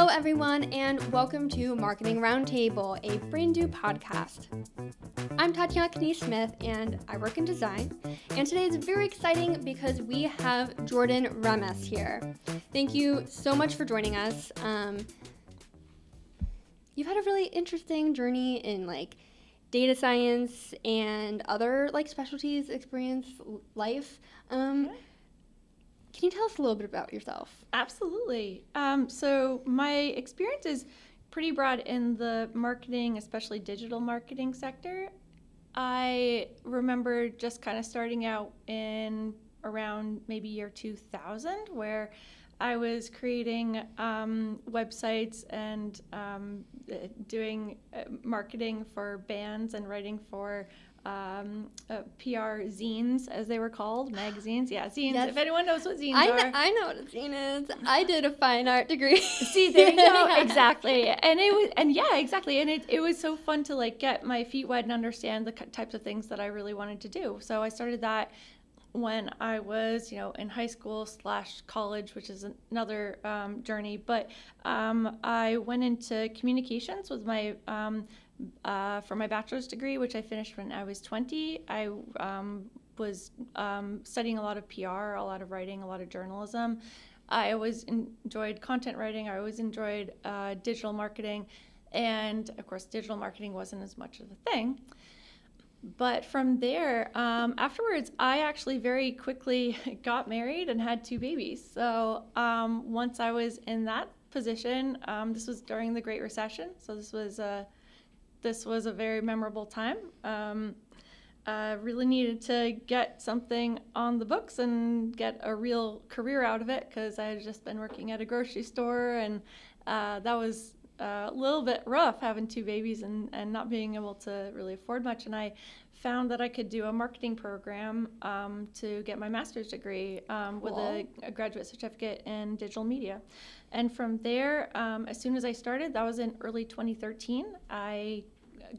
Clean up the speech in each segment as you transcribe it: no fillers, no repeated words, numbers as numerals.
Hello, everyone, and welcome to Marketing Roundtable, a brand new podcast. I'm Tatiana Knie-Smith, and I work in design. And today is very exciting because we have Jordan Remmes here. Thank you so much for joining us. You've had a really interesting journey in data science and other specialties experience life. Can you tell us a little bit about yourself? Absolutely. So my experience is pretty broad in the marketing, especially digital marketing sector. I remember just kind of starting out in around maybe year 2000, where I was creating websites and doing marketing for bands and writing for PR zines, as they were called, magazines. Yeah, zines. Yes. If anyone knows what zines are. I know what a zine is. I did a fine art degree. See, there you go. Yeah. Exactly. And exactly. And it was so fun to get my feet wet and understand the types of things that I really wanted to do. So I started that when I was, in high school / college, which is another journey. But I went into communications with my for my bachelor's degree, which I finished when I was 20. I was studying a lot of PR, a lot of writing, a lot of journalism. I always enjoyed content writing. I always enjoyed digital marketing. And of course, digital marketing wasn't as much of a thing. But from there, afterwards, I actually very quickly got married and had 2 babies. So once I was in that position, this was during the Great Recession. So this was a very memorable time. Really needed to get something on the books and get a real career out of it, because I had just been working at a grocery store, and that was a little bit rough, having 2 babies and not being able to really afford much. And I found that I could do a marketing program to get my master's degree with a graduate certificate in digital media. And from there, as soon as I started, that was in early 2013, I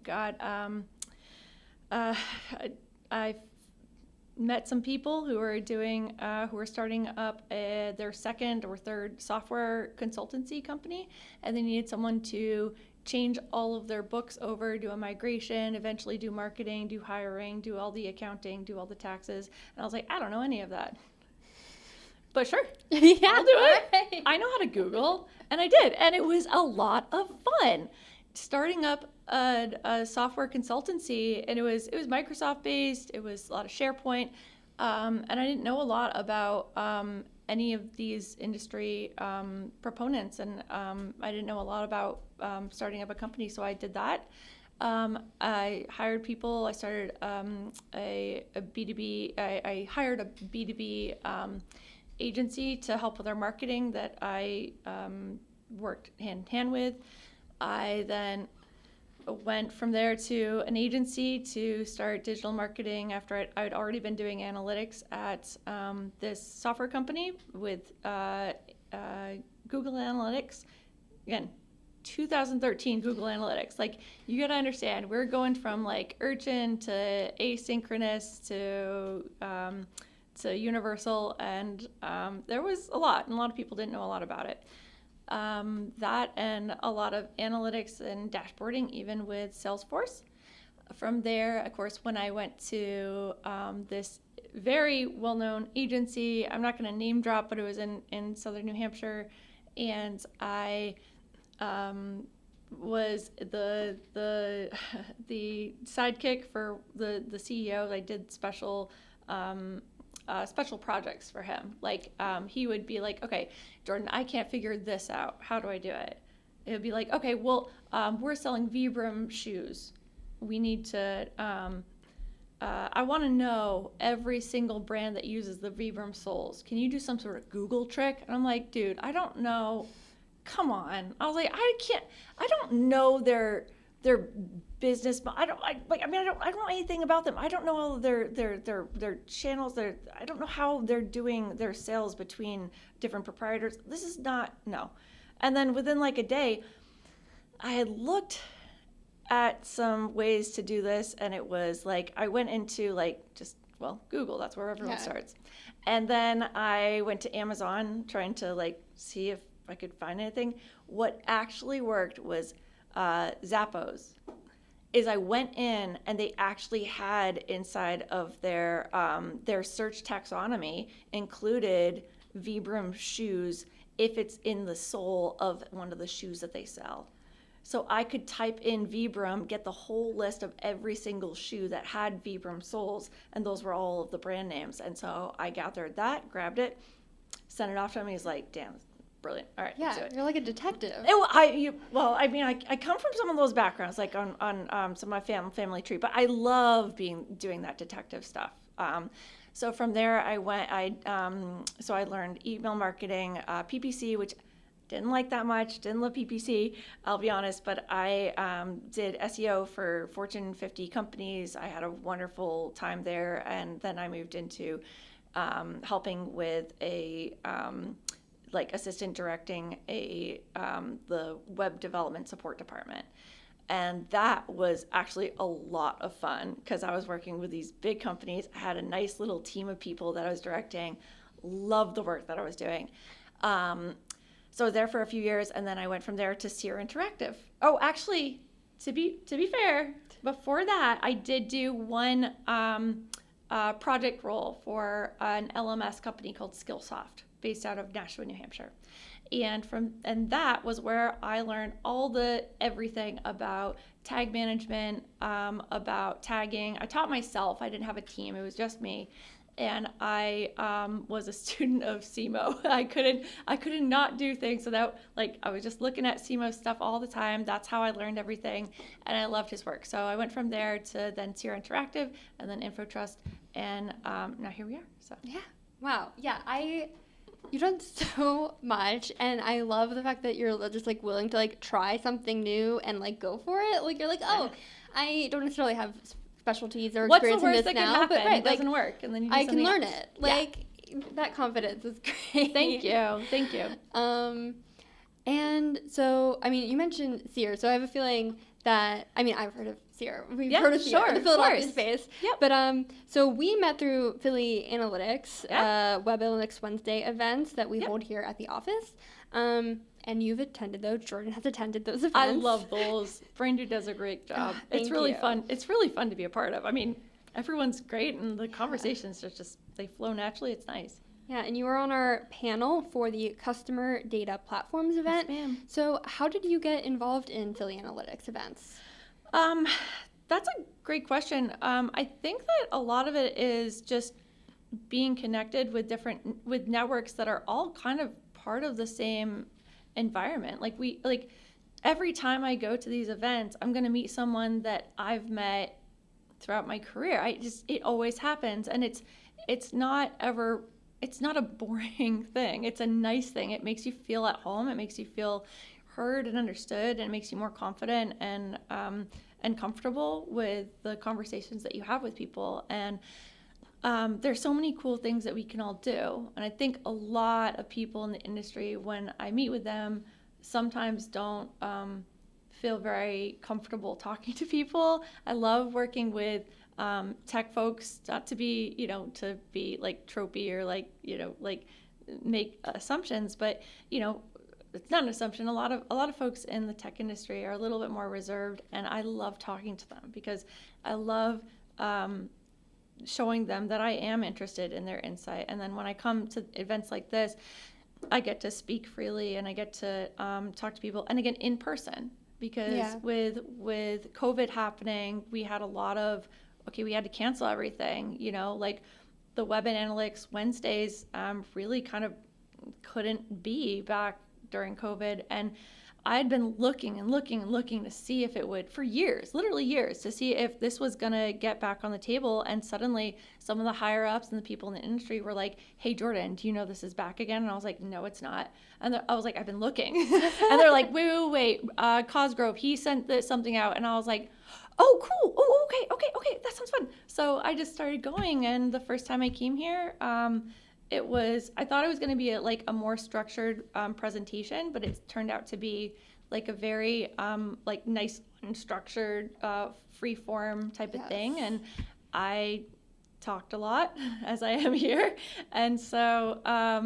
got I met some people who were starting up their second or third software consultancy company, and they needed someone to change all of their books over, do a migration, eventually do marketing, do hiring, do all the accounting, do all the taxes. And I was like, I don't know any of that. But sure, yeah, I'll do it. Right. I know how to Google, and I did. And it was a lot of fun. Starting up a software consultancy, and it was Microsoft based. It was a lot of SharePoint, and I didn't know a lot about any of these industry proponents, and I didn't know a lot about starting up a company. So I did that. I hired people. I started a B2B. I hired a B2B agency to help with our marketing that I worked hand in hand with. I then went from there to an agency to start digital marketing after I'd already been doing analytics at this software company with Google Analytics. Again, 2013 Google Analytics. You gotta understand, we're going from urchin to asynchronous to universal, and there was a lot, and a lot of people didn't know a lot about it. That and a lot of analytics and dashboarding, even with Salesforce. From there, of course, when I went to this very well-known agency, I'm not going to name drop, but it was in southern New Hampshire, and I was the sidekick for the CEO. I did special projects for him. He would be like, okay, Jordan, I can't figure this out. How do I do it? It would be like, okay, well, we're selling Vibram shoes. We need to, I want to know every single brand that uses the Vibram soles. Can you do some sort of Google trick? And I'm like, dude, I don't know. Come on. I was like, I don't know their business, but I don't know anything about them. I don't know all their channels. I don't know how they're doing their sales between different proprietors. This is no. And then within a day, I had looked at some ways to do this, and it was I went into Google. That's where everyone starts. And then I went to Amazon trying to see if I could find anything. What actually worked was Zappos. Is I went in and they actually had inside of their search taxonomy included Vibram shoes if it's in the sole of one of the shoes that they sell. So I could type in Vibram, get the whole list of every single shoe that had Vibram soles, and those were all of the brand names. And so I gathered that, grabbed it, sent it off to him. He's like, damn, brilliant. All right, let's do it. You're like a detective. I come from some of those backgrounds, like on some of my family tree, but I love doing that detective stuff. So from there, I learned email marketing, PPC, which didn't like that much, didn't love PPC, I'll be honest, but I did SEO for Fortune 50 companies. I had a wonderful time there, and then I moved into helping with assistant directing the web development support department. And that was actually a lot of fun because I was working with these big companies. I had a nice little team of people that I was directing, loved the work that I was doing. So I was there for a few years, and then I went from there to Sierra Interactive. Oh, actually, to be fair, before that, I did do one project role for an LMS company called Skillsoft, based out of Nashua, New Hampshire. And that was where I learned everything about tag management, about tagging. I taught myself. I didn't have a team. It was just me. And I was a student of SEMO. I couldn't not do things without, I was just looking at SEMO stuff all the time. That's how I learned everything, and I loved his work. So I went from there to then Sierra Interactive, and then InfoTrust, and now here we are. So yeah, wow, yeah, you've done so much, and I love the fact that you're just willing to try something new and go for it. You're I don't necessarily have specialties or experience in this now, happen? But right, it doesn't work, and then you do I can learn else. it. That confidence is great. Thank you. And so you mentioned Sierra, so I have a feeling that I've heard of Sierra. We've heard of Sierra, the Philadelphia space. Yep. But so we met through Philly Analytics, Web Analytics Wednesday events that we hold here at the office. And you've attended those. Jordan has attended those events. I love those. Braindew does a great job. It's really fun. It's really fun to be a part of. Everyone's great, and the conversations they flow naturally. It's nice. Yeah, and you were on our panel for the Customer Data Platforms event. Yes, ma'am. So how did you get involved in Philly Analytics events? That's a great question. I think that a lot of it is just being connected with networks that are all kind of part of the same environment. Every time I go to these events, I'm going to meet someone that I've met throughout my career. It always happens, and it's not a boring thing. It's a nice thing. It makes you feel at home. It makes you feel heard and understood, and it makes you more confident and comfortable with the conversations that you have with people. And there's so many cool things that we can all do. And I think a lot of people in the industry, when I meet with them, sometimes don't feel very comfortable talking to people. I love working with tech folks, not to be, to be tropey or make assumptions, but it's not an assumption. A lot of folks in the tech industry are a little bit more reserved, and I love talking to them because I love showing them that I am interested in their insight. And then when I come to events like this, I get to speak freely, and I get to talk to people, and again, in person, because with COVID happening, we had a lot of, we had to cancel everything, the Web and Analytics Wednesdays really kind of couldn't be back during COVID. And I had been looking to see if it would, for years, literally years, to see if this was going to get back on the table. And suddenly some of the higher ups and the people in the industry were like, hey, Jordan, do you know this is back again? And I was like, no, it's not. And I was like, I've been looking. And they're like, wait, Cosgrove, he sent something out. And I was like, oh, cool. Oh, okay. That sounds fun. So I just started going. And the first time I came here, I thought it was going to be a more structured presentation, but it turned out to be a very nice unstructured free form type of thing. And I talked a lot, as I am here. And so I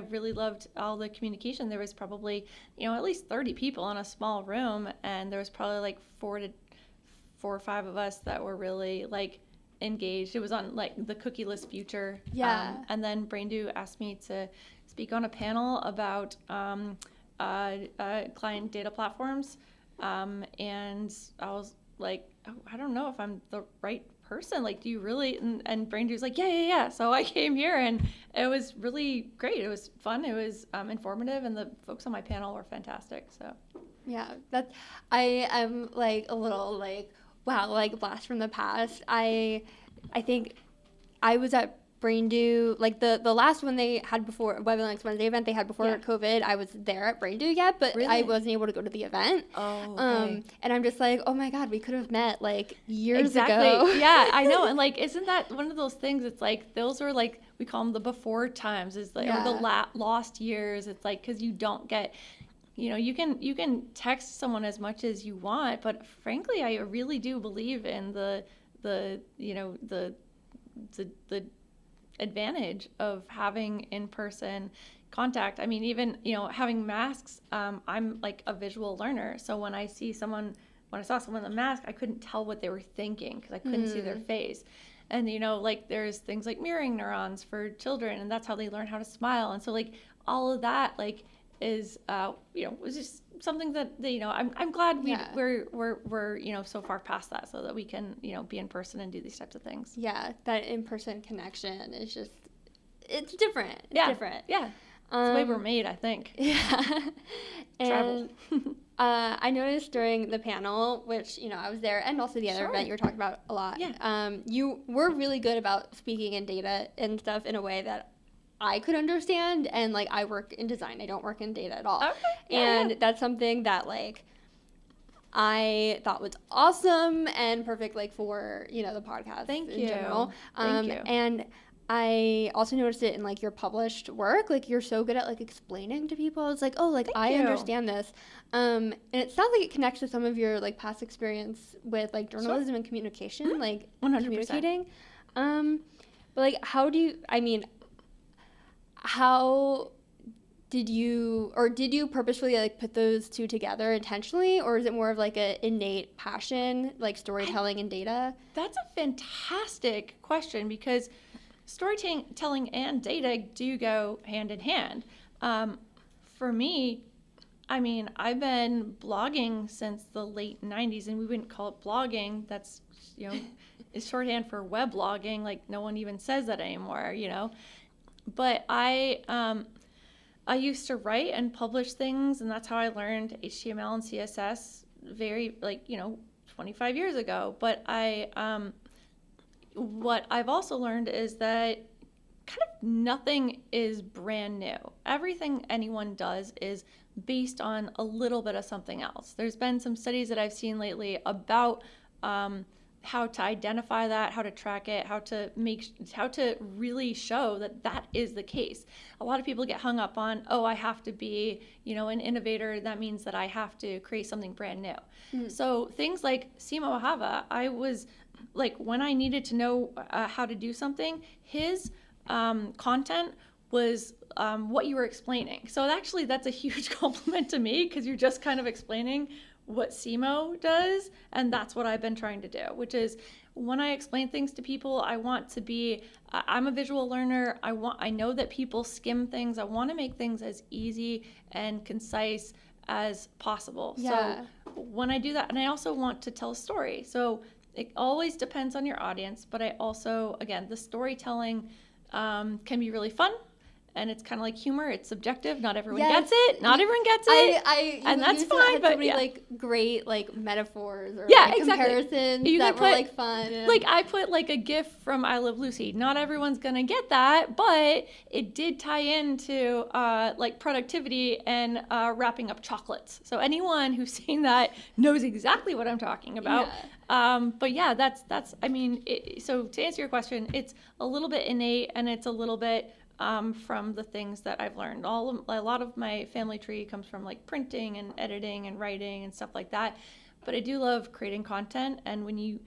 really loved all the communication. There was probably, at least 30 people in a small room, and there was probably like four or five of us that were really like engaged. It was on like the cookieless future. Yeah. And then Braindew asked me to speak on a panel about client data platforms. And I was like, oh, I don't know if I'm the right person. Like, do you really? And Braindew's like, yeah. So I came here, and it was really great. It was fun. It was informative, and the folks on my panel were fantastic. So yeah, I am like a little like, wow, like blast from the past. I think I was at Braindew, like the last one they had before, Weblinux Wednesday event they had before COVID. I was there at Braindew yet, but Really? I wasn't able to go to the event. Oh, okay. And I'm just like, oh my God, we could have met like years exactly. ago. Yeah, I know. And like, isn't that one of those things? It's like, those are like, we call them the before times, is like, or the lost years. It's like, because you don't get, you can text someone as much as you want, but frankly, I really do believe in the advantage of having in-person contact. I mean, even, having masks, I'm like a visual learner. So when I saw someone in the mask, I couldn't tell what they were thinking because I couldn't see their face. And, like there's things like mirroring neurons for children, and that's how they learn how to smile. And so like all of that, like, is, was just something that, I'm glad we're so far past that, so that we can, be in person and do these types of things. Yeah, that in-person connection is just, it's different. It's different. Yeah. It's the way we're made, I think. Yeah. And I noticed during the panel, which, I was there, and also the other event you were talking about a lot. Yeah. You were really good about speaking in data and stuff in a way that I could understand, and like I work in design, I don't work in data at all. Okay. And that's something that like I thought was awesome and perfect, like for the podcast in general. Thank you. And I also noticed it in like your published work, like you're so good at like explaining to people. It's like, oh, like I understand this, and it sounds like it connects to some of your like past experience with like journalism and communication, like 100%. communicating. But like, how did you purposefully like put those two together intentionally, or is it more of like an innate passion, like storytelling and data? That's a fantastic question, because storytelling and data do go hand in hand. For me, I mean, I've been blogging since the late 90s, and we wouldn't call it blogging. That's, is shorthand for web blogging. Like, no one even says that anymore, But I used to write and publish things, and that's how I learned HTML and CSS very, 25 years ago. But what I've also learned is that kind of nothing is brand new. Everything anyone does is based on a little bit of something else. There's been some studies that I've seen lately about how to identify that, how to track it, how to really show that that is the case. A lot of people get hung up on, oh, I have to be, an innovator. That means that I have to create something brand new. So things like Simo Ahava, I was like, when I needed to know how to do something, his content was what you were explaining. So actually, that's a huge compliment to me, because you're just kind of explaining what Simo does, and that's what I've been trying to do, which is when I explain things to people, I want to be, I'm a visual learner. I know that people skim things. I want to make things as easy and concise as possible. Yeah. So when I do that, and I also want to tell a story. So it always depends on your audience, but I also, again, the storytelling can be really fun. And it's kind of like humor. It's subjective. Not everyone gets it. Not everyone gets it. And that's fine. But so many like great like metaphors or exactly. comparisons that were like fun. Like I put like a GIF from I Love Lucy. Not everyone's gonna get that, but it did tie into like productivity and wrapping up chocolates. So anyone who's seen that knows exactly what I'm talking about. But yeah, that's. I mean, so to answer your question, it's a little bit innate, and it's a little bit from the things that I've learned. A lot of my family tree comes from like printing and editing and writing and stuff like that. But I do love creating content, and when you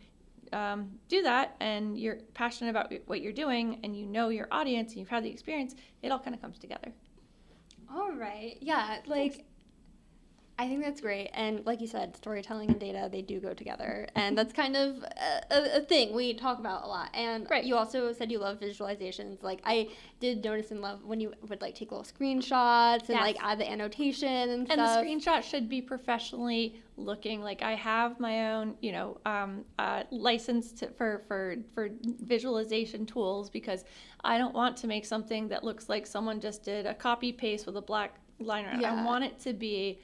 do that and you're passionate about what you're doing and you know your audience and you've had the experience, it all kind of comes together. All right. Yeah. Like, I think that's great. And like you said, storytelling and data, they do go together. And that's kind of a thing we talk about a lot. And you also said you love visualizations. Like, I did notice and love when you would, like, take little screenshots and, like, add the annotation and stuff. And the screenshot should be professionally looking. Like, I have my own, license for visualization tools because I don't want to make something that looks like someone just did a copy paste with a black line around. I want it to be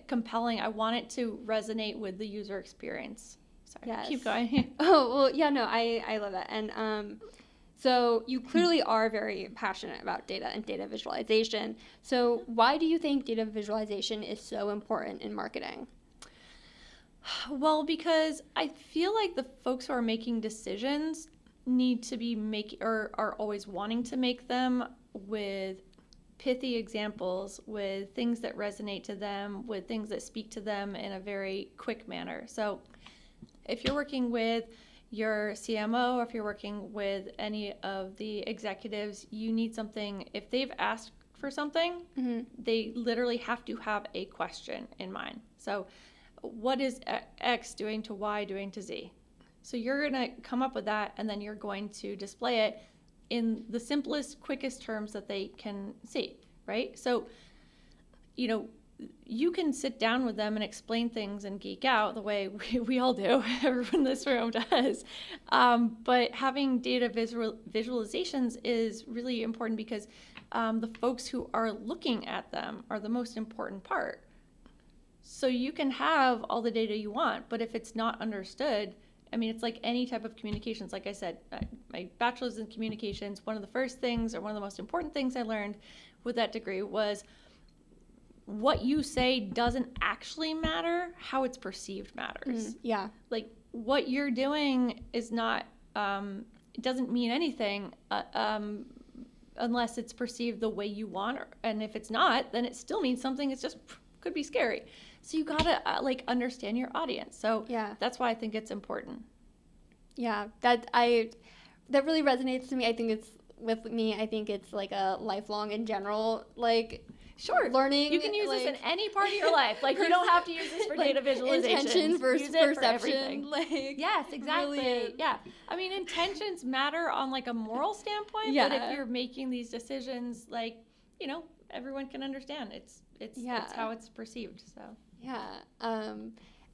compelling. I want it to resonate with the user experience. Sorry, keep going. Oh, well, yeah, no, I love that. And so you clearly are very passionate about data and data visualization. So why do you think data visualization is so important in marketing? Well, because I feel like the folks who are making decisions need to be are always wanting to make them with pithy examples, with things that resonate to them, with things that speak to them in a very quick manner. So if you're working with your CMO or if you're working with any of the executives, you need something. If they've asked for something, they literally have to have a question in mind. So what is X doing to Y doing to Z? So you're going to come up with that, and then you're going to display it in the simplest, quickest terms that they can see, right? So, you can sit down with them and explain things and geek out the way we all do, everyone in this room does. But having data visualizations is really important because the folks who are looking at them are the most important part. So you can have all the data you want, but if it's not understood, I mean, it's like any type of communications. Like I said, my bachelor's in communications, one of the first things or one of the most important things I learned with that degree was what you say doesn't actually matter, how it's perceived matters. Yeah. Like what you're doing is not, it doesn't mean anything unless it's perceived the way you want. And if it's not, then it still means something. It's just could be scary. So you gotta understand your audience. So that's why I think it's important. Yeah, that really resonates to me. I think it's with me. I think it's like a lifelong in general, learning. You can use this in any part of your life. Like you don't have to use this for data visualization. Intention versus perception. Yes, exactly. Brilliant. Yeah. I mean, intentions matter on like a moral standpoint, but if you're making these decisions, everyone can understand. It's how it's perceived. So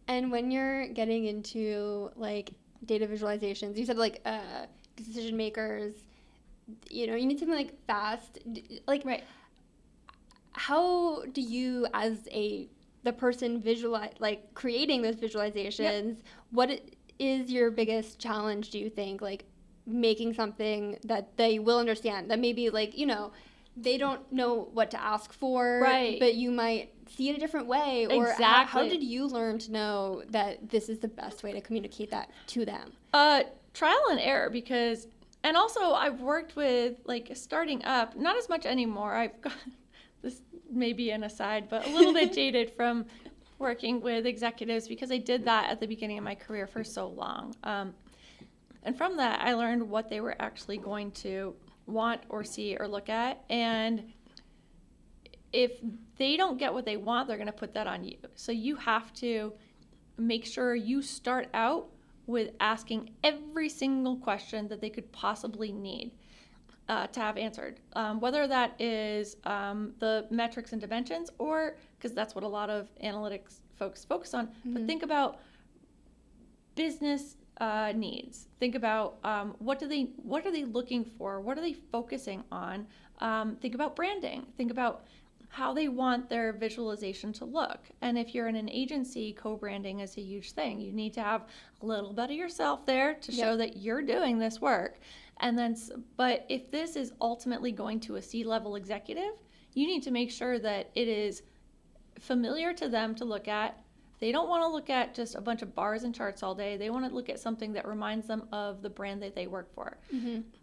and when you're getting into like data visualizations, you said decision makers, you need something like fast, right. How do you, as the person visualize, creating those visualizations, what is your biggest challenge, do you think, making something that they will understand, that maybe they don't know what to ask for, right, but you might see it a different way, or how did you learn to know that this is the best way to communicate that to them? Trial and error, and also I've worked with starting up, not as much anymore. I've got, this may be an aside, but a little bit jaded from working with executives because I did that at the beginning of my career for so long. And from that, I learned what they were actually going to want or see or look at, and if they don't get what they want, they're going to put that on you. So you have to make sure you start out with asking every single question that they could possibly need to have answered, whether that is the metrics and dimensions, or because that's what a lot of analytics folks focus on, but think about business needs. Think about what are they looking for? What are they focusing on? Think about branding. Think about how they want their visualization to look. And if you're in an agency, co-branding is a huge thing. You need to have a little bit of yourself there to show that you're doing this work. And then, but if this is ultimately going to a C-level executive, you need to make sure that it is familiar to them to look at. They don't want to look at just a bunch of bars and charts all day. They want to look at something that reminds them of the brand that they work for.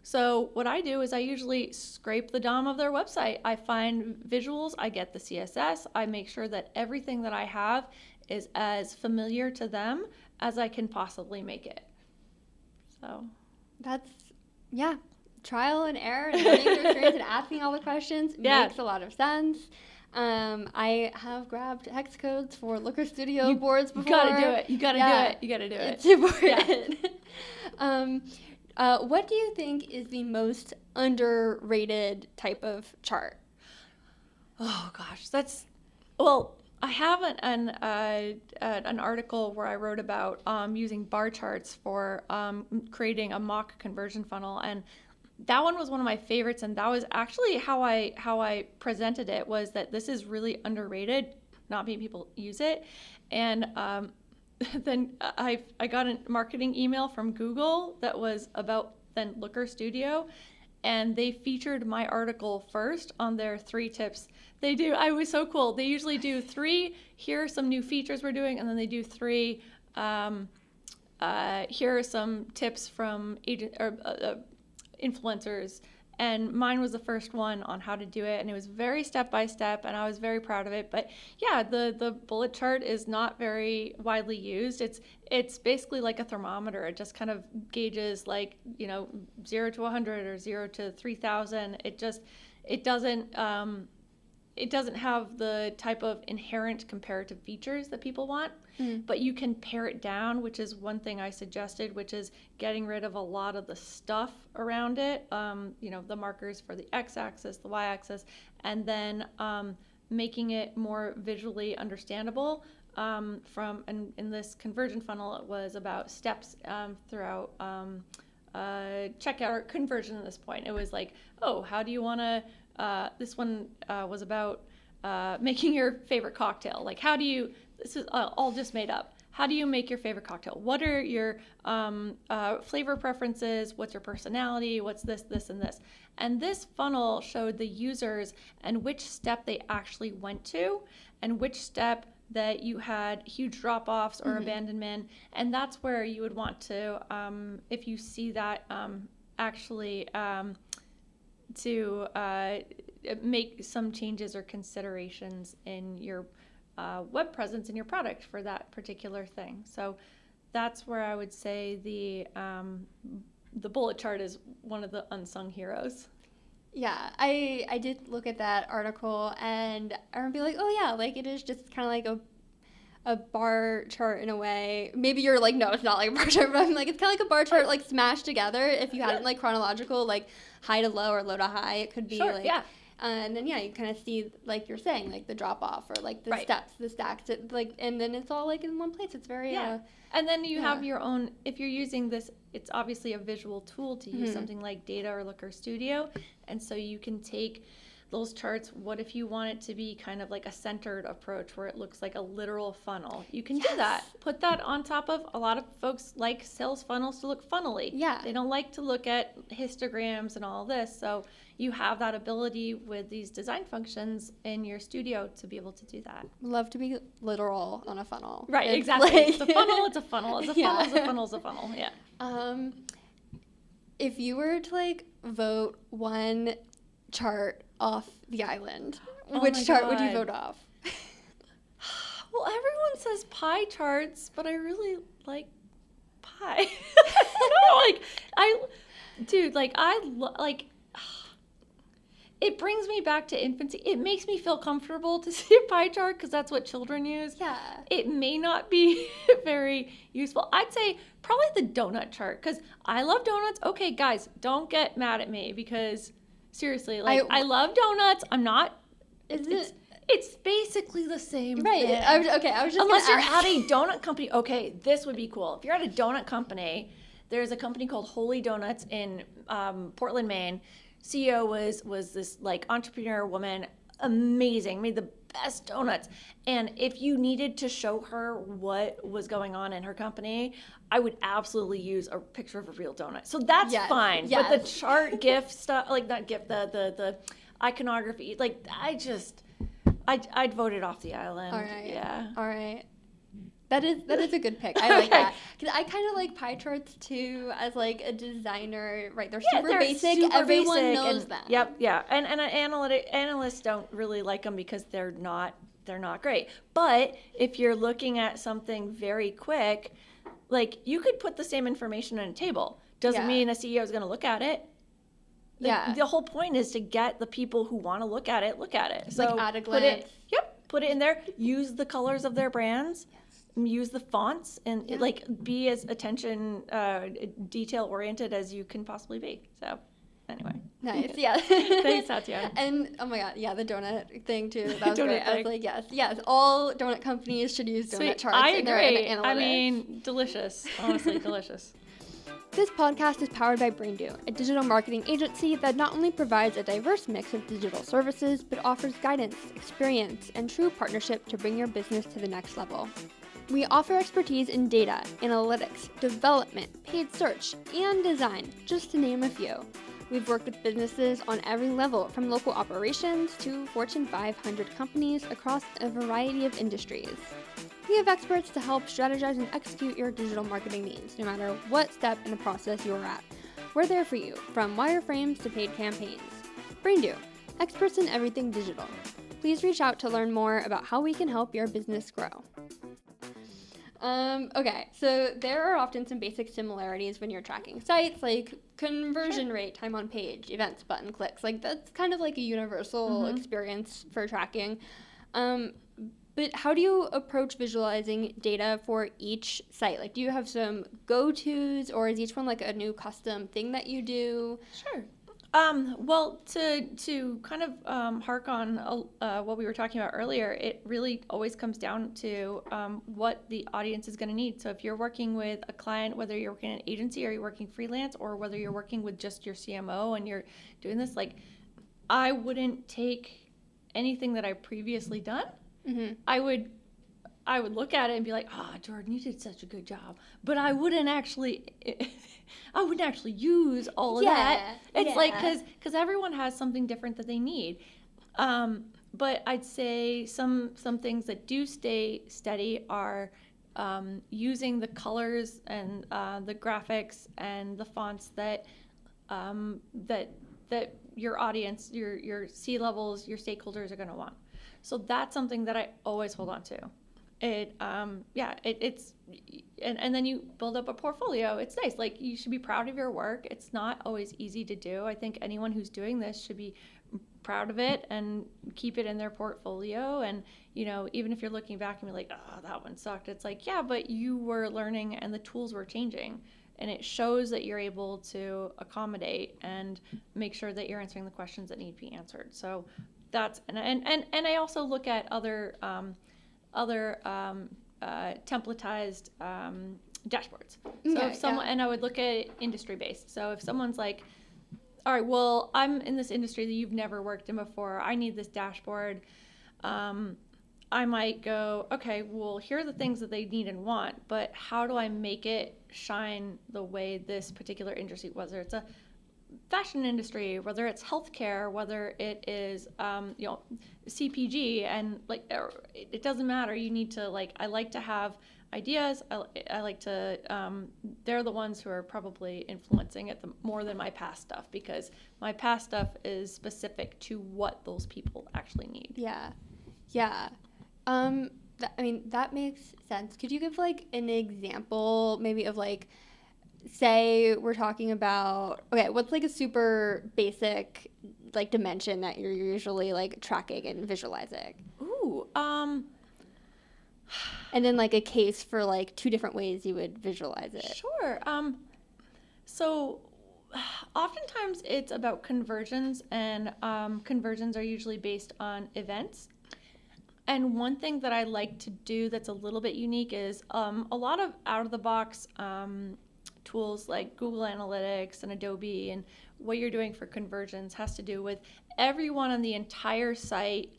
So what I do is I usually scrape the DOM of their website. I find visuals, I get the CSS, I make sure that everything that I have is as familiar to them as I can possibly make it. So that's, trial and error and learning through experience and asking all the questions makes a lot of sense. I have grabbed hex codes for Looker Studio boards before. You gotta do it. You gotta do it. It's important. What do you think is the most underrated type of chart? Oh gosh, I have an article where I wrote about using bar charts for creating a mock conversion funnel, and that one was one of my favorites, and that was actually how I presented it, was that this is really underrated, not many people use it. And then I got a marketing email from Google that was about then Looker Studio, and they featured my article first on their 3 tips. They do. I was so cool. They usually do 3. Here are some new features we're doing, and then they do 3. Here are some tips from influencers, and mine was the first one on how to do it, and it was very step by step, and I was very proud of it. But yeah, the bullet chart is not very widely used. It's basically like a thermometer. It just kind of gauges 0 to 100 or 0 to 3,000. It doesn't have the type of inherent comparative features that people want, but you can pare it down, which is one thing I suggested, which is getting rid of a lot of the stuff around it, the markers for the x-axis, the y-axis, and then making it more visually understandable. In this conversion funnel, it was about steps throughout checkout conversion at this point. It was like, how do you want to... this one was about making your favorite cocktail. Like, this is all just made up. How do you make your favorite cocktail? What are your flavor preferences? What's your personality? What's this, and this? And this funnel showed the users and which step they actually went to, and which step that you had huge drop-offs or abandonment. And that's where you would want to, if you see that, actually... to make some changes or considerations in your web presence in your product for that particular thing. So that's where I would say the bullet chart is one of the unsung heroes. Yeah, I did look at that article, and I would be like, it is just kind of like a bar chart in a way. Maybe you're like, no, it's not like a bar chart, but I'm like, it's kind of like a bar chart, like smashed together. If you had it like chronological, like high to low or low to high, it could be and then you kind of see, like you're saying, like the drop off or like the steps, the stacks, and then it's all like in one place. It's very and then you have your own. If you're using this, it's obviously a visual tool to use something like Data or Looker Studio, and so you can take those charts. What if you want it to be kind of like a centered approach where it looks like a literal funnel? You can do that. Put that on top of, a lot of folks like sales funnels to look funnely. Yeah. They don't like to look at histograms and all this. So you have that ability with these design functions in your studio to be able to do that. Love to be literal on a funnel. Right, exactly. It's a funnel, it's a funnel. It's a funnel, it's a funnel, it's a funnel. Yeah. If you were to like vote one chart off the island, which chart would you vote off? Well, everyone says pie charts, but I really like pie. It brings me back to infancy. It makes me feel comfortable to see a pie chart because that's what children use. Yeah. It may not be very useful. I'd say probably the donut chart because I love donuts. Okay, guys, don't get mad at me because seriously, I love donuts. I'm not. It's basically the same thing. I was just unless you're at a donut company. Okay, this would be cool. If you're at a donut company, there's a company called Holy Donuts in Portland, Maine. CEO was this like entrepreneur woman, amazing, made the best donuts. And if you needed to show her what was going on in her company, I would absolutely use a picture of a real donut. So that's fine. Yes. But the chart, GIF stuff, like not GIF, the iconography, like I'd vote it off the island. All right. Yeah. All right. That is a good pick. I like that. Because I kind of like pie charts too as like a designer, right? They're super basic. Everyone knows them. Yep, yeah. And analysts don't really like them because they're not great. But if you're looking at something very quick, like you could put the same information on a table. Doesn't mean a CEO is going to look at it. The whole point is to get the people who want to look at it. So like at a glance. Put it in there. Use the colors of their brands. Use the fonts and like be as attention detail oriented as you can possibly be. So anyway, nice. Yeah. Thanks, Tatiana. And oh my god, the donut thing too. That was great. I was like, yes, all donut companies should use donut charts. I in their agree. analytics. I mean, delicious. Honestly, delicious. This podcast is powered by Braindew, a digital marketing agency that not only provides a diverse mix of digital services, but offers guidance, experience, and true partnership to bring your business to the next level. We offer expertise in data, analytics, development, paid search, and design, just to name a few. We've worked with businesses on every level, from local operations to Fortune 500 companies across a variety of industries. We have experts to help strategize and execute your digital marketing needs, no matter what step in the process you're at. We're there for you, from wireframes to paid campaigns. Braindew, experts in everything digital. Please reach out to learn more about how we can help your business grow. Okay, so there are often some basic similarities when you're tracking sites, like conversion rate, time on page, events, button clicks. Like that's kind of like a universal experience for tracking. But how do you approach visualizing data for each site? Like, do you have some go-tos, or is each one like a new custom thing that you do? Sure. Well, to kind of hark on what we were talking about earlier, it really always comes down to what the audience is going to need. So if you're working with a client, whether you're working in an agency or you're working freelance, or whether you're working with just your CMO and you're doing this, like, I wouldn't take anything that I've previously done. I would look at it and be like, Jordan, you did such a good job. But I wouldn't actually use all of that. It's like, because everyone has something different that they need. But I'd say some things that do stay steady are using the colors and the graphics and the fonts that your audience, your C-levels, your stakeholders are going to want. So that's something that I always hold on to. It's and then you build up a portfolio. It's nice. Like, you should be proud of your work. It's not always easy to do. I think anyone who's doing this should be proud of it and keep it in their portfolio. And, even if you're looking back and be like, that one sucked, it's like, yeah, but you were learning and the tools were changing. And it shows that you're able to accommodate and make sure that you're answering the questions that need to be answered. So that's, and I also look at other templatized dashboards. So if someone, and I would look at industry based. So if someone's like, all right, well, I'm in this industry that you've never worked in before, I need this dashboard. I might go, okay, well, here are the things that they need and want, but how do I make it shine the way this particular industry, whether it's a fashion industry, whether it's healthcare, whether it is, CPG, and like, it doesn't matter. You need to, like, I like to have ideas. I like to, they're the ones who are probably influencing it more than my past stuff, because my past stuff is specific to what those people actually need. Yeah. That makes sense. Could you give like an example maybe of like, say we're talking about, okay, what's like a super basic like dimension that you're usually like tracking and visualizing? Ooh, and then like a case for like two different ways you would visualize it. Sure. So oftentimes it's about conversions, and conversions are usually based on events. And one thing that I like to do that's a little bit unique is a lot of out-of-the-box tools like Google Analytics and Adobe, and what you're doing for conversions has to do with everyone on the entire site,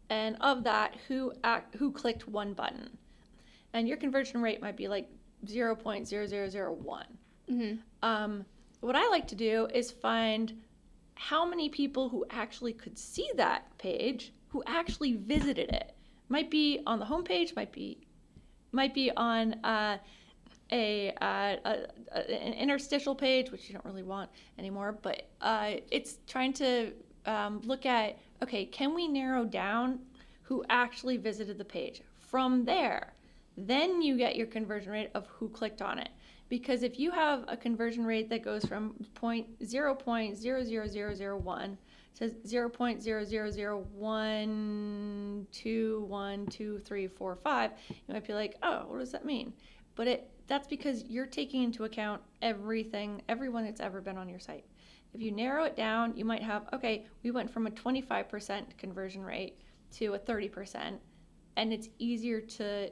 and of that, who clicked one button. And your conversion rate might be like 0.0001. Mm-hmm. What I like to do is find how many people who actually could see that page, who actually visited it. Might be on the homepage, might be on an interstitial page, which you don't really want anymore, but it's trying to look at, okay, can we narrow down who actually visited the page? From there, then you get your conversion rate of who clicked on it. because if you have a conversion rate that goes from 0.00001 to 0.000121234 you might be like, oh, what does that mean? But that's because you're taking into account everyone that's ever been on your site. If you narrow it down, you might have, okay, we went from a 25% conversion rate to a 30%, and it's easier to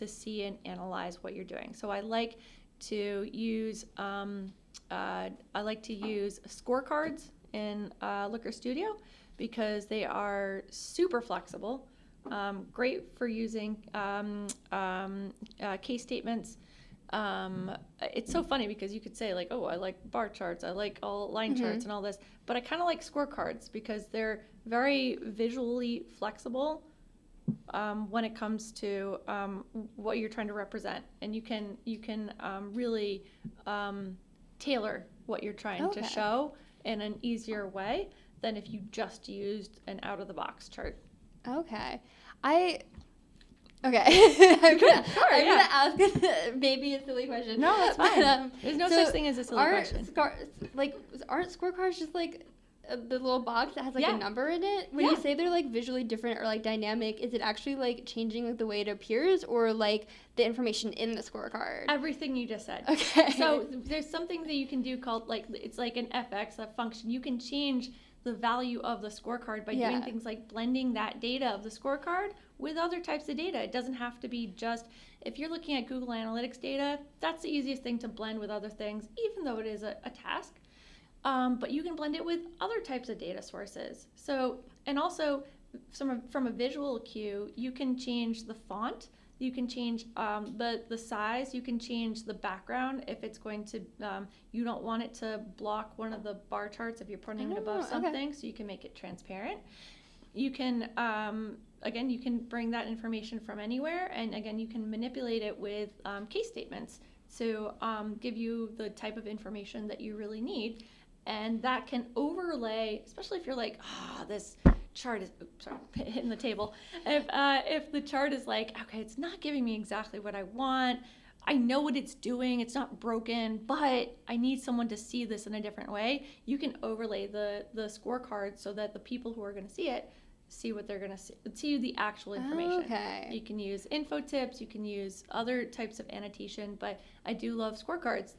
see and analyze what you're doing. So I like to use scorecards in Looker Studio because they are super flexible, great for using case statements. It's so funny because you could say like, oh, I like bar charts, I like all line charts and all this, but I kind of like scorecards because they're very visually flexible when it comes to what you're trying to represent, and you can really tailor what you're trying to show in an easier way than if you just used an out-of-the-box chart. Okay. I'm gonna ask maybe a silly question. No, that's fine. There's no such thing as a silly question. Aren't scorecards just like the little box that has like a number in it? When you say they're like visually different or like dynamic, is it actually like changing like the way it appears or like the information in the scorecard? Everything you just said. Okay. So there's something that you can do called it's like an FX, a function. You can change the value of the scorecard by doing things like blending that data of the scorecard with other types of data. It doesn't have to be just, if you're looking at Google Analytics data, that's the easiest thing to blend with other things, even though it is a task. But you can blend it with other types of data sources. So, and also from a visual cue, you can change the font, you can change the size, you can change the background if it's going to, you don't want it to block one of the bar charts if you're putting it above something, so you can make it transparent. You can, again, you can bring that information from anywhere, and again, you can manipulate it with case statements to give you the type of information that you really need. And that can overlay, especially if you're like, this chart is, hitting the table. If the chart is like, okay, it's not giving me exactly what I want. I know what it's doing. It's not broken, but I need someone to see this in a different way. You can overlay the scorecard so that the people who are going to see it see what they're going to see the actual information. Okay. You can use info tips. You can use other types of annotation, but I do love scorecards.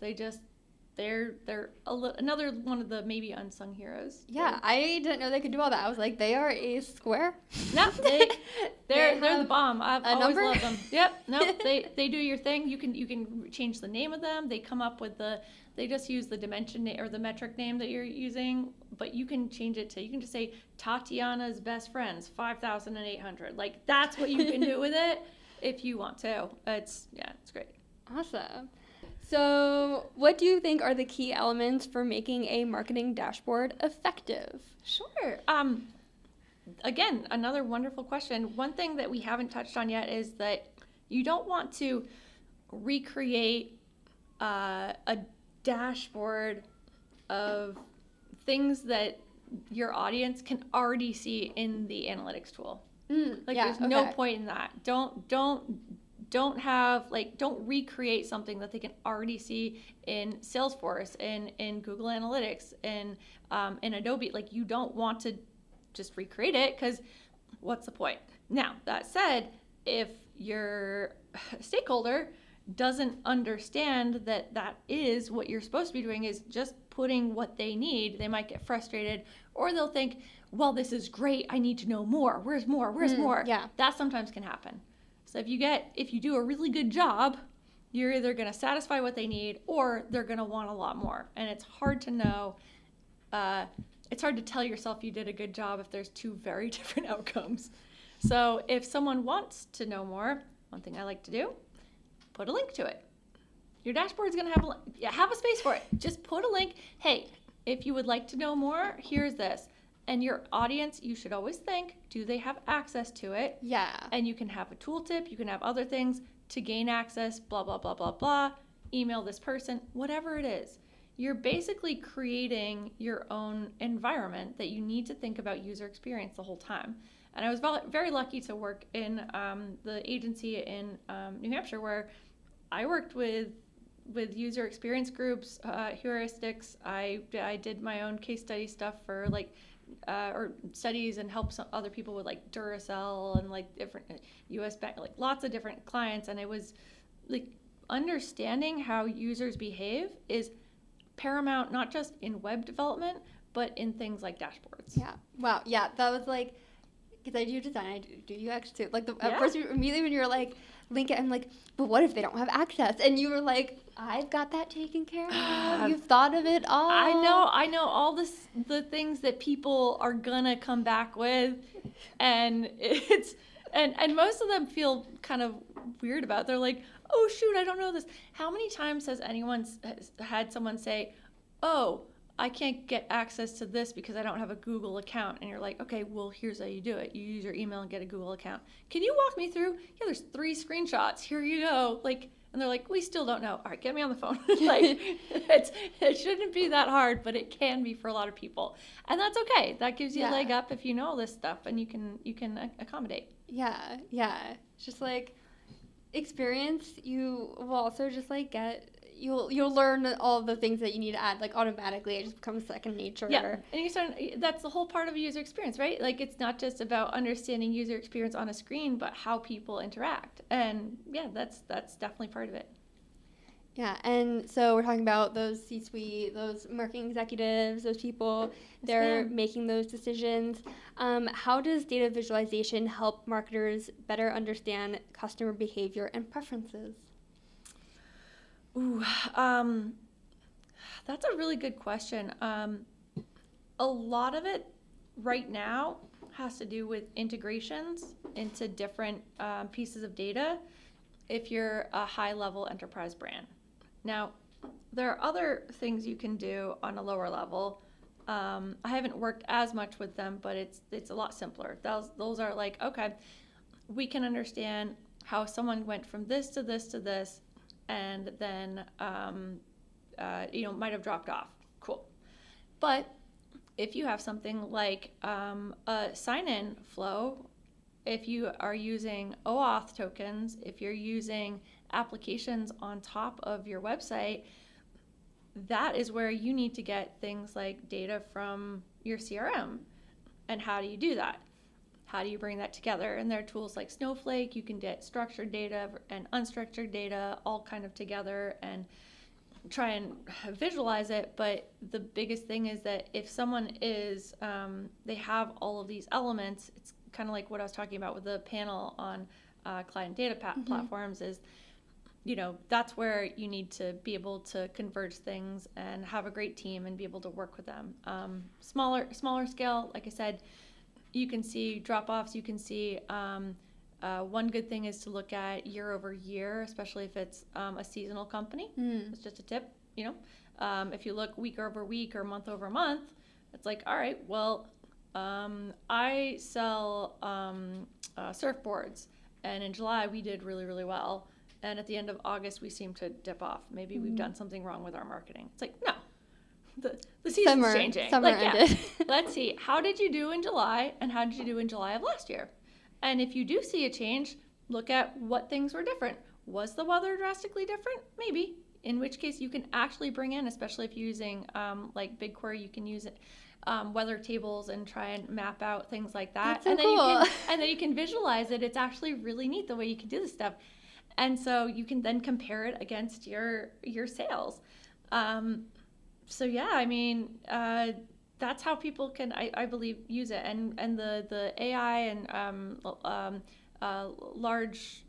They're another one of the maybe unsung heroes. Yeah, I didn't know they could do all that. I was like, they are a square. No, they're the bomb. I've always loved them. Yep. No, they do your thing. You can change the name of them. They come up with they just use the dimension or the metric name that you're using, but you can change it to, you can just say Tatiana's best friends 5,800. Like that's what you can do with it if you want to. It's great. Awesome. So what do you think are the key elements for making a marketing dashboard effective? Sure. Again, another wonderful question. One thing that we haven't touched on yet is that you don't want to recreate a dashboard of things that your audience can already see in the analytics tool. There's no point in that. Don't recreate something that they can already see in Salesforce, in Google Analytics, in Adobe. Like you don't want to just recreate it because what's the point? Now, that said, if your stakeholder doesn't understand that is what you're supposed to be doing is just putting what they need, they might get frustrated, or they'll think, well, this is great, I need to know more. Where's more? Where's more? Yeah. That sometimes can happen. So if you do a really good job, you're either going to satisfy what they need or they're going to want a lot more. And it's hard to know. It's hard to tell yourself you did a good job if there's two very different outcomes. So if someone wants to know more, one thing I like to do, put a link to it. Your dashboard's going to have a space for it. Just put a link. Hey, if you would like to know more, here's this. And your audience, you should always think, do they have access to it? Yeah. And you can have a tooltip, you can have other things to gain access, blah, blah, blah, blah, blah, email this person, whatever it is. You're basically creating your own environment that you need to think about user experience the whole time. And I was very lucky to work in the agency in New Hampshire where I worked with with user experience groups, heuristics. I did my own case study stuff for like or studies and help some other people with like Duracell and like different US bank, like lots of different clients. And it was like understanding how users behave is paramount, not just in web development, but in things like dashboards. Yeah. Wow. Yeah. That was like, because I do design, I do UX too. Like at first, immediately when you were like, link it, I'm like, but what if they don't have access? And you were like, I've got that taken care of. You've thought of it all. I know all the things that people are gonna come back with, and it's and most of them feel kind of weird about it. They're like, oh shoot, I don't know this. How many times has anyone had someone say, oh, I can't get access to this because I don't have a Google account? And you're like, okay, well, here's how you do it. You use your email and get a Google account. Can you walk me through? Yeah, there's 3 screenshots. Here you go. Like, and they're like, we still don't know. All right, get me on the phone. Like, it shouldn't be that hard, but it can be for a lot of people. And that's okay. That gives you a leg up if you know all this stuff and you can accommodate. Yeah, yeah. It's just like experience, you will also just like you'll learn all the things that you need to add like automatically. It just becomes second nature. Yeah, and that's the whole part of a user experience, right? Like it's not just about understanding user experience on a screen, but how people interact. And yeah, that's definitely part of it. Yeah, and so we're talking about those C-suite, those marketing executives, those people, they're making those decisions. How does data visualization help marketers better understand customer behavior and preferences? Ooh, that's a really good question. A lot of it right now has to do with integrations into different pieces of data if you're a high-level enterprise brand. Now, there are other things you can do on a lower level. I haven't worked as much with them, but it's a lot simpler. Those are like, okay, we can understand how someone went from this to this to this, and then might have dropped off. Cool. But if you have something like a sign-in flow, if you are using OAuth tokens, if you're using applications on top of your website, that is where you need to get things like data from your CRM. And how do you do that? How do you bring that together? And there are tools like Snowflake. You can get structured data and unstructured data all kind of together and try and visualize it. But the biggest thing is that if someone is, they have all of these elements, it's kind of like what I was talking about with the panel on client data platforms is, that's where you need to be able to converge things and have a great team and be able to work with them. Smaller scale, like I said, you can see drop-offs. You can see one good thing is to look at year over year, especially if it's a seasonal company. It's just a tip, If you look week over week or month over month, it's like, all right, well, I sell surfboards, and in July we did really, really well. And at the end of August, we seem to dip off. Maybe we've done something wrong with our marketing. It's like, no, the season's changing. Summer ended. Let's see, how did you do in July, and how did you do in July of last year? And if you do see a change, look at what things were different. Was the weather drastically different? Maybe. In which case, you can actually bring in, especially if you're using like BigQuery, you can use it. Weather tables and try and map out things like that. That's so cool. And then you can visualize it. It's actually really neat the way you can do this stuff. And so you can then compare it against your sales. So yeah, I mean, that's how people can, I believe, use it. And the AI and large,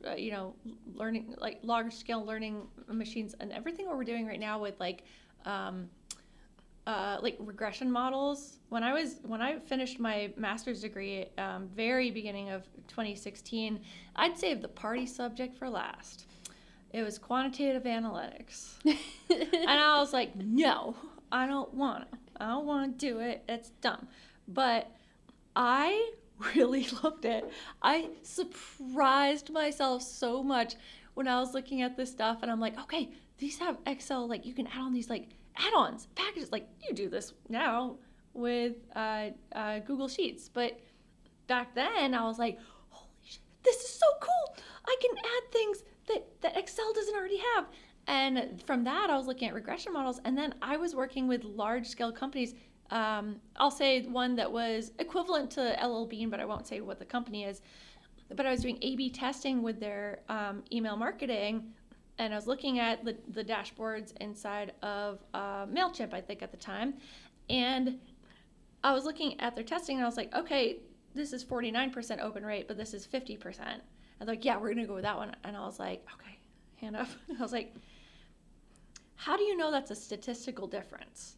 learning, like large scale learning machines and everything what we're doing right now with like regression models. When I finished my master's degree, very beginning of 2016, I'd save the party subject for last. It was quantitative analytics. And I was like, no, I don't want to do it. It's dumb. But I really loved it. I surprised myself so much when I was looking at this stuff, and I'm like, okay, these have Excel, like you can add on these like add-ons, packages, like you do this now with Google Sheets. But back then I was like, holy shit, this is so cool. I can add things that Excel doesn't already have. And from that, I was looking at regression models, and then I was working with large-scale companies. I'll say one that was equivalent to LL Bean, but I won't say what the company is. But I was doing A/B testing with their email marketing, and I was looking at the dashboards inside of MailChimp, I think, at the time. And I was looking at their testing, and I was like, okay, this is 49% open rate, but this is 50%. And they're like, yeah, we're going to go with that one. And I was like, okay, hand up. I was like, how do you know that's a statistical difference?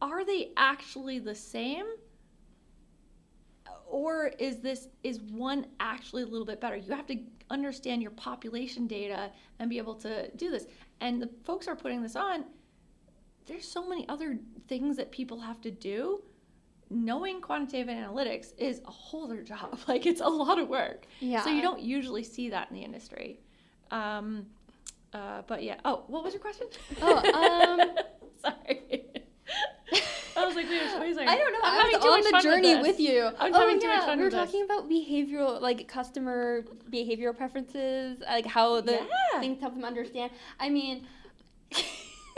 Are they actually the same? Or is one actually a little bit better? You have to understand your population data and be able to do this. And the folks are putting this on, there's so many other things that people have to do. Knowing quantitative analytics is a whole other job. Like, it's a lot of work. Yeah. So you don't usually see that in the industry. But yeah. Oh, what was your question? Sorry. I was like, wait a second. I don't know. I'm I was on the journey with you. I'm having too much fun we were with this. talking about behavioral, like customer behavioral preferences, like how the things help them understand. I mean,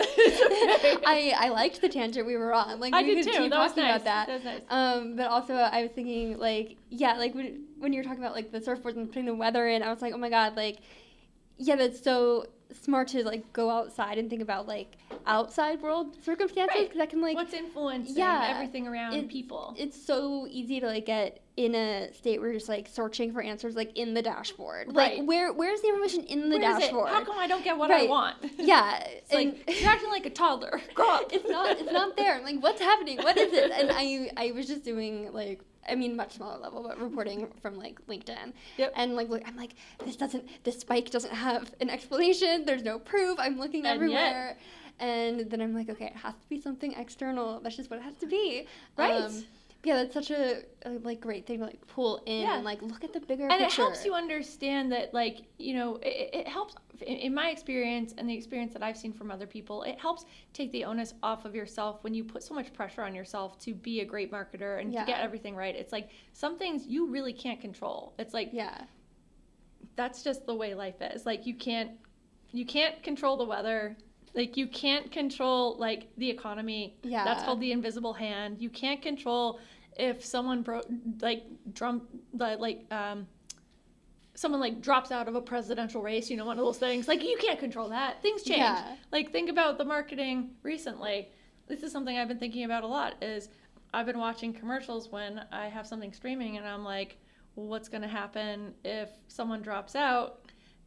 I liked the tangent we were on. Like, I we did could too. keep That was talking nice. about that. That was nice. But also I was thinking, like, yeah, like when you were talking about like the surfboards and putting the weather in, I was like, oh my god, like, yeah, that's so smart to like go outside and think about like outside world circumstances, because that can like what's influencing everything around people. It's so easy to like get in a state where you're just like searching for answers like in the dashboard. Right. Like where's the information in the Where is dashboard? it? How come I don't get what I want? Yeah. It's like, you're acting like a toddler. Grow up. It's not there. I'm like, what's happening? What is it? And I was just doing like, I mean, much smaller level, but reporting from like LinkedIn. Yep. And like, I'm like, this spike doesn't have an explanation. There's no proof. I'm looking everywhere. And then I'm like, okay, it has to be something external. That's just what it has to be. Right. Yeah, that's such a like great thing to like pull in and like look at the bigger picture. And it helps you understand that, like, you know, it helps in my experience and the experience that I've seen from other people. It helps take the onus off of yourself when you put so much pressure on yourself to be a great marketer and to get everything right. It's like some things you really can't control. It's like, that's just the way life is. Like, you can't control the weather. Like, you can't control, like, the economy. Yeah. That's called the invisible hand. You can't control if someone someone, like, drops out of a presidential race, you know, one of those things. Like, you can't control that. Things change. Yeah. Like, think about the marketing recently. This is something I've been thinking about a lot, is I've been watching commercials when I have something streaming, and I'm like, well, what's going to happen if someone drops out?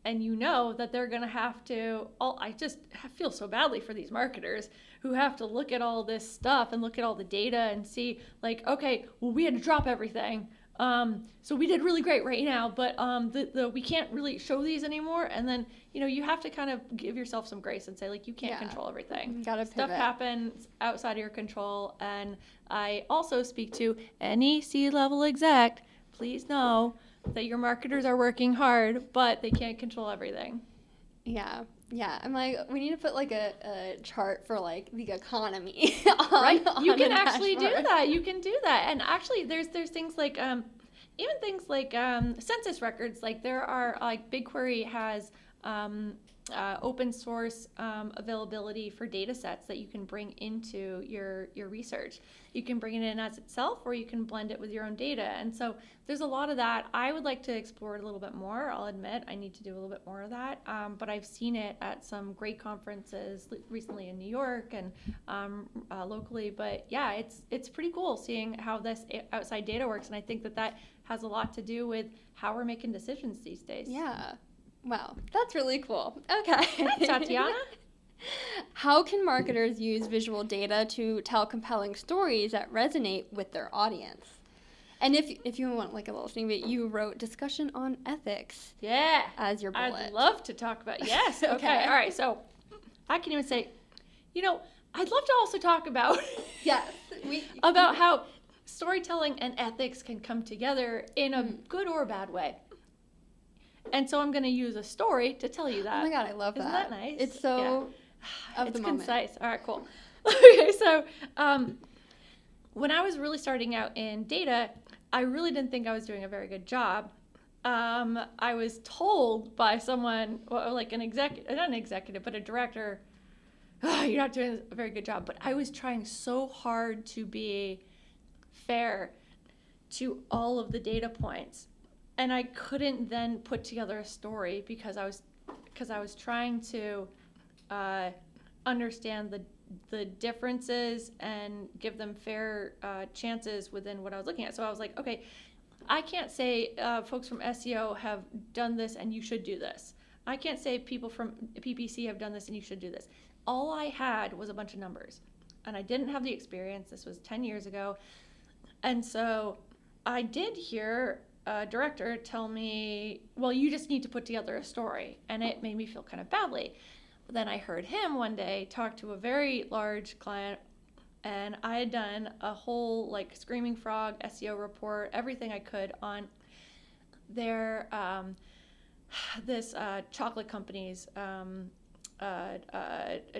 And you know that they're going to have to, I just feel so badly for these marketers who have to look at all this stuff and look at all the data and see, like, okay, well, we had to drop everything. So we did really great right now, but we can't really show these anymore. And then, you know, you have to kind of give yourself some grace and say, like, you can't control everything. You gotta Stuff pivot. happens outside of your control. And I also speak to any C-level exec, please know that your marketers are working hard, but they can't control everything. Yeah. I'm like, we need to put like a chart for like the economy. You can actually do that. You can do that. And actually, there's things like even things like census records. Like, there are like BigQuery has open source availability for data sets that you can bring into your research. You can bring it in as itself, or you can blend it with your own data. And so there's a lot of that. I would like to explore it a little bit more. I'll admit I need to do a little bit more of that. But I've seen it at some great conferences recently in New York and locally. But yeah, it's pretty cool seeing how this outside data works. And I think that has a lot to do with how we're making decisions these days. Yeah. Wow, that's really cool. Okay. Thanks, Tatiana. How can marketers use visual data to tell compelling stories that resonate with their audience? And if you want like a little snippet, you wrote discussion on ethics. Yeah. As your bullet. I'd love to talk about. Yes. Okay. All right. So I can even say, you know, I'd love to also talk about about how storytelling and ethics can come together in a good or bad way. And so I'm going to use a story to tell you that. Oh my God, I love that. Isn't that nice? It's so of the moment. It's concise. All right, cool. Okay, so when I was really starting out in data, I really didn't think I was doing a very good job I was told by someone, well, like not an executive, but a director, you're not doing a very good job. But I was trying so hard to be fair to all of the data points, and I couldn't then put together a story because I was trying to understand the differences and give them fair chances within what I was looking at. So I was like, okay, I can't say folks from SEO have done this and you should do this. I can't say people from PPC have done this and you should do this. All I had was a bunch of numbers, and I didn't have the experience. This was 10 years ago. And so I did hear a director tell me, well, you just need to put together a story. And it made me feel kind of badly. But then I heard him one day talk to a very large client, and I had done a whole like Screaming Frog SEO report, everything I could on their this chocolate company's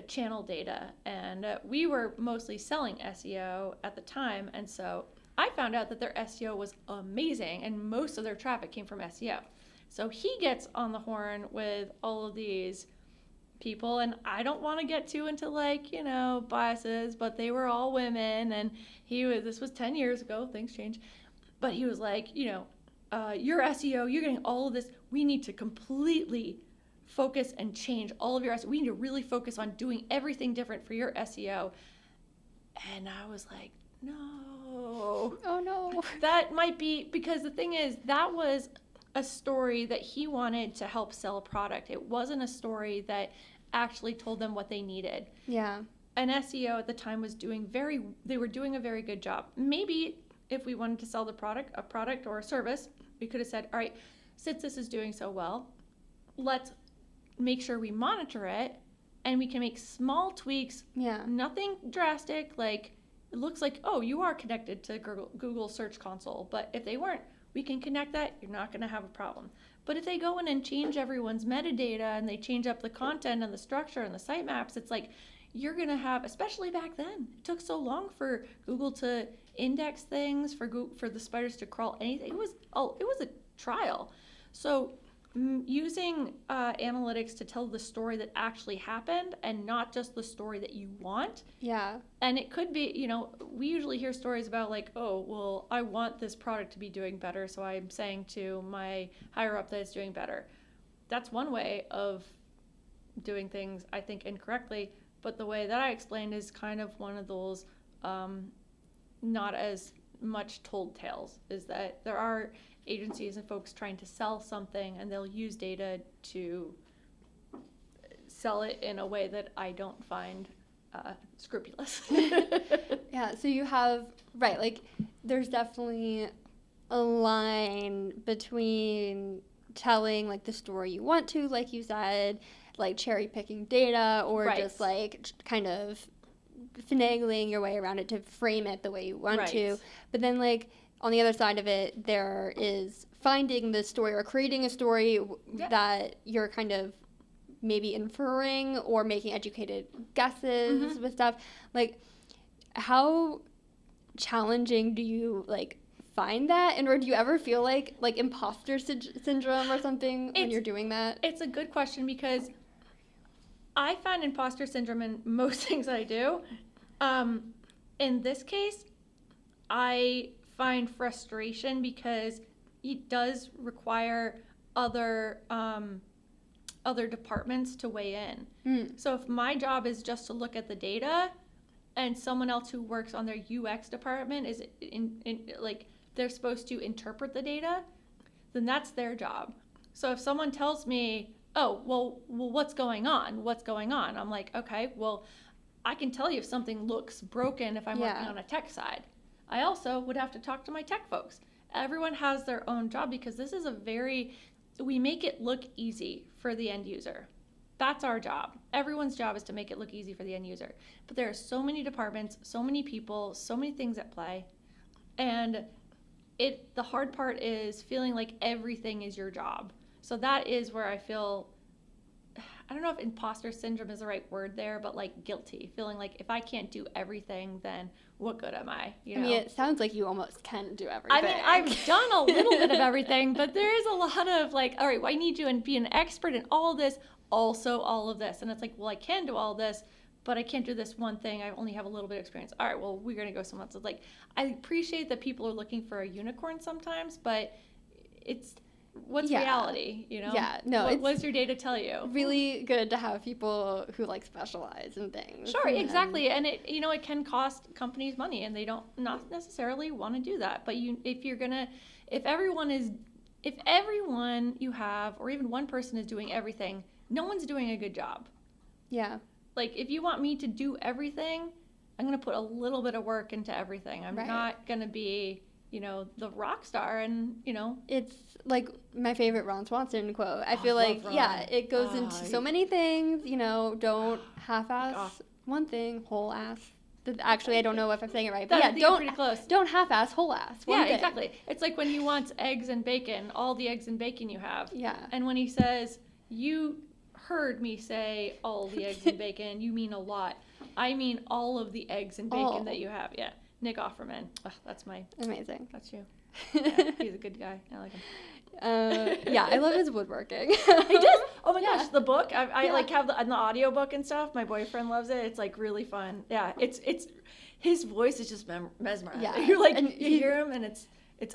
channel data, and we were mostly selling SEO at the time, and so I found out that their SEO was amazing, and most of their traffic came from SEO. So he gets on the horn with all of these people, and I don't want to get too into like, biases, but they were all women, and this was 10 years ago, things change, but he was like, your SEO, you're getting all of this, we need to completely focus and change all of your SEO. We need to really focus on doing everything different for your SEO. And I was like, no. Oh no. That might be, because the thing is, that was a story that he wanted to help sell a product. It wasn't a story that actually told them what they needed. Yeah. And SEO at the time was they were doing a very good job. Maybe if we wanted to sell a product or a service, we could have said, all right, since this is doing so well, let's make sure we monitor it, and we can make small tweaks. Yeah. Nothing drastic, like it looks like, oh, you are connected to Google Search Console, but if they weren't, we can connect that, you're not going to have a problem. But if they go in and change everyone's metadata, and they change up the content and the structure and the sitemaps, it's like you're going to have, especially back then, it took so long for Google to index things, for the spiders to crawl anything. It was a trial. So using analytics to tell the story that actually happened, and not just the story that you want. Yeah. And it could be, we usually hear stories about like, oh, well, I want this product to be doing better, so I'm saying to my higher up that it's doing better. That's one way of doing things, I think, incorrectly. But the way that I explained is kind of one of those not as much told tales, is that there are agencies and folks trying to sell something, and they'll use data to sell it in a way that I don't find scrupulous. Yeah, so you have, right, like there's definitely a line between telling like the story you want to, like you said, like cherry picking data, or right. just like kind of finagling your way around it to frame it the way you want right. to. But then like on the other side of it, there is finding the story or creating a story that you're kind of maybe inferring or making educated guesses with stuff. Like, how challenging do you like find that? And or do you ever feel like imposter syndrome or something when you're doing that? It's a good question, because I find imposter syndrome in most things that I do. In this case, I find frustration because it does require other departments to weigh in. So if my job is just to look at the data, and someone else who works on their UX department is like they're supposed to interpret the data, then that's their job. So if someone tells me, oh, well, what's going on? I'm like, okay, well, I can tell you if something looks broken if I'm working on a tech side. I also would have to talk to my tech folks. Everyone has their own job, because this is we make it look easy for the end user. That's our job. Everyone's job is to make it look easy for the end user. But there are so many departments, so many people, so many things at play. And the hard part is feeling like everything is your job. So that is where I feel I don't know if imposter syndrome is the right word there, but like guilty, feeling like if I can't do everything, then what good am I? You know? I mean, it sounds like you almost can do everything. I mean, I've done a little bit of everything, but there is a lot of like, all right, well, I need you to be an expert in all of this, also all of this. And it's like, well, I can do all this, but I can't do this one thing. I only have a little bit of experience. All right, well, we're going to go somewhere else. So like, I appreciate that people are looking for a unicorn sometimes, but what's reality, you know? Yeah, no. What's your data tell you? Really good to have people who like specialize in things. Sure, exactly. And it, you know, it can cost companies money, and they don't not necessarily want to do that. But if everyone you have, or even one person is doing everything, no one's doing a good job. Yeah. Like, if you want me to do everything, I'm going to put a little bit of work into everything. I'm not going to be, you know, the rock star. And, you know, it's like my favorite Ron Swanson quote. I feel like, it goes into so many things, you know, don't half-ass one thing, whole-ass. Actually, I don't know if I'm saying it right, but don't half-ass, whole-ass one thing. Exactly. It's like when he wants eggs and bacon, all the eggs and bacon you have. Yeah. And when he says, you heard me say all the eggs and bacon, you mean a lot. I mean all of the eggs and bacon that you have. Yeah. Nick Offerman. Ugh, that's amazing. That's you. Yeah, he's a good guy. I like him. I love his woodworking. He does. Oh my gosh, the book. I like have the audio book and stuff. My boyfriend loves it. It's like really fun. Yeah, it's his voice is just mesmerizing. Yeah, You're like, and you hear him, and it's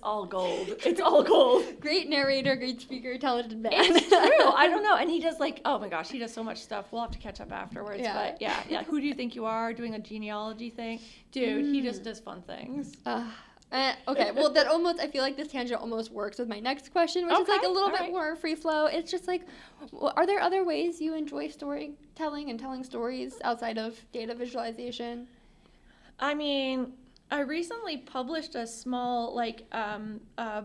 all gold. It's all gold. Great narrator, great speaker, talented man. It's true. I don't know. And he does like, oh my gosh, he does so much stuff. We'll have to catch up afterwards. Yeah. But yeah. Who do you think you are, doing a genealogy thing? Dude, he just does fun things. Okay, well, that almost, I feel like this tangent almost works with my next question, which is like a little bit more free flow. It's just like, are there other ways you enjoy storytelling and telling stories outside of data visualization? I mean, I recently published a small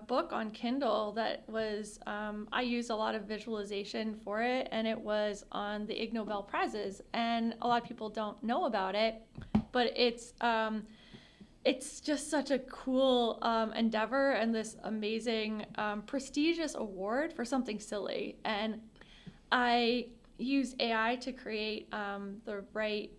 book on Kindle that was, I used a lot of visualization for it, and it was on the Ig Nobel Prizes, and a lot of people don't know about it, but it's just such a cool endeavor and this amazing prestigious award for something silly. And I used AI to create the right